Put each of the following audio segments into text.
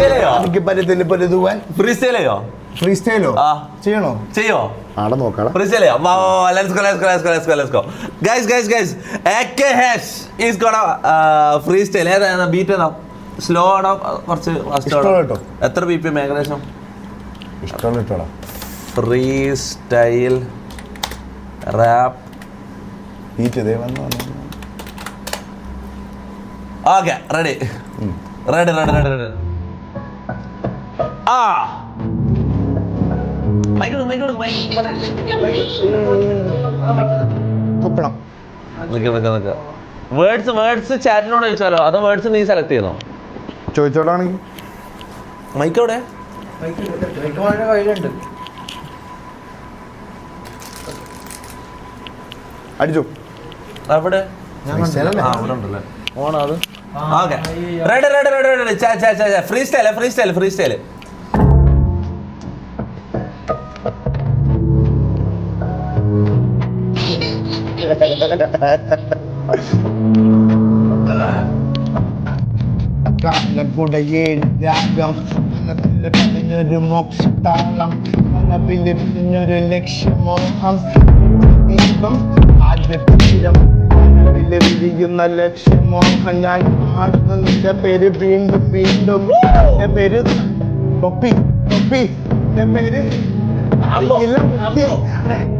എനിക്ക് പറ്റത്തില്ല പറ്റുവാൻ. Free style ചെയ്യോ? ഫ്രീ സ്റ്റൈലോ ചെയ്യോ? ആടെ നോക്കാം. ഫ്രീ സ്റ്റൈൽ ചെയ്യോ? Let's go. Guys, AK Hash is gonna free style. ഏതാ ബീറ്റ് ഏതാ? സ്ലോ ആണോ കുറച്ച് ഫാസ്റ്റ് ആണോ? എത്ര BPM ഏകദേശം? ഇഷ്ടമുള്ള ഫ്രീ സ്റ്റൈൽ റാപ്പ് ബീറ്റ് ഇതേ വന്നു. Okay ready. വേർഡ്സ് ചാറ്റിനോട് ചോദിച്ചാലോ അതോ വേർഡ്സ് നീ സെലക്ട് ചെയ്യുന്നോ? ചോദിച്ചോളാണെങ്കിൽ മൈക്ക് എവിടെ? അടിച്ചു അവിടെ ഓണോ അത്? Okay ready. Free style. ഒരു മോക്ഷത്താളം പിന്നൊരു ലക്ഷ്യമോഹം വിരിയുന്ന ലക്ഷ്യമോഹം ഞാൻ നിന്റെ പേര് വീണ്ടും എന്റെ പേര് തൊപ്പി എന്റെ പേര്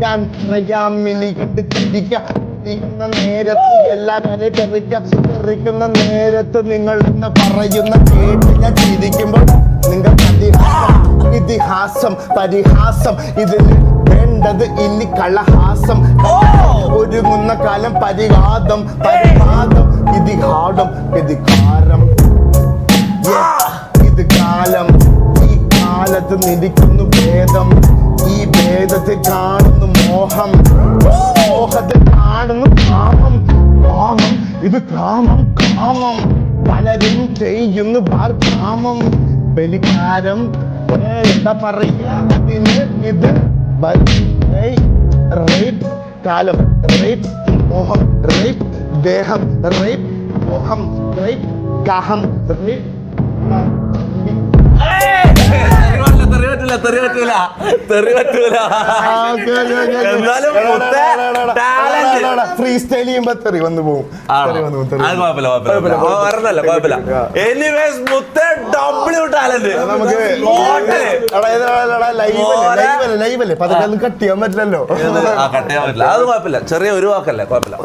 ഞാൻ നേരത്ത് എല്ലാവരെയും തെറിക്കുന്ന നേരത്ത് നിങ്ങൾ എന്ന് പറയുന്ന കേട്ട് ഞാൻ ചിരിക്കുമ്പോൾ നിങ്ങൾക്ക് ഇതിഹാസം പരിഹാസം ഇതിൽ വേണ്ടത് ഇനി കളഹാസം ഒരുങ്ങുന്ന കാലം പരിഹാദം ഇതിഹാടം ഇതികാരം ഇത് കാലം ഈ കാലത്ത് നിരിക്കുന്നു ഭേദം ഈ ഭേദത്തിൽ കാണുന്നു മോഹത്തിൽ കാണുന്നു കാമം ഇത് കാമം പലരും ചെയ്യുന്നു കാമം ബലികാരം എന്താ പറയാ ഇത് റേപ്പ് കാലം റേപ്പ് മോഹം റേപ്പ് ദേഹം റേപ്പ് മോഹം റേപ്പ് കാഹം റേപ്പ് ഫ്രീ സ്റ്റൈൽ ചെയ്യുമ്പോ തെറി വന്നു പോകും. ലൈവല്ലേ പതൊക്കെ കട്ട് ചെയ്യാൻ പറ്റില്ലല്ലോ. അത് കുഴപ്പമില്ല. ചെറിയ ഒരു വാക്കല്ലേ കുഴപ്പമില്ല.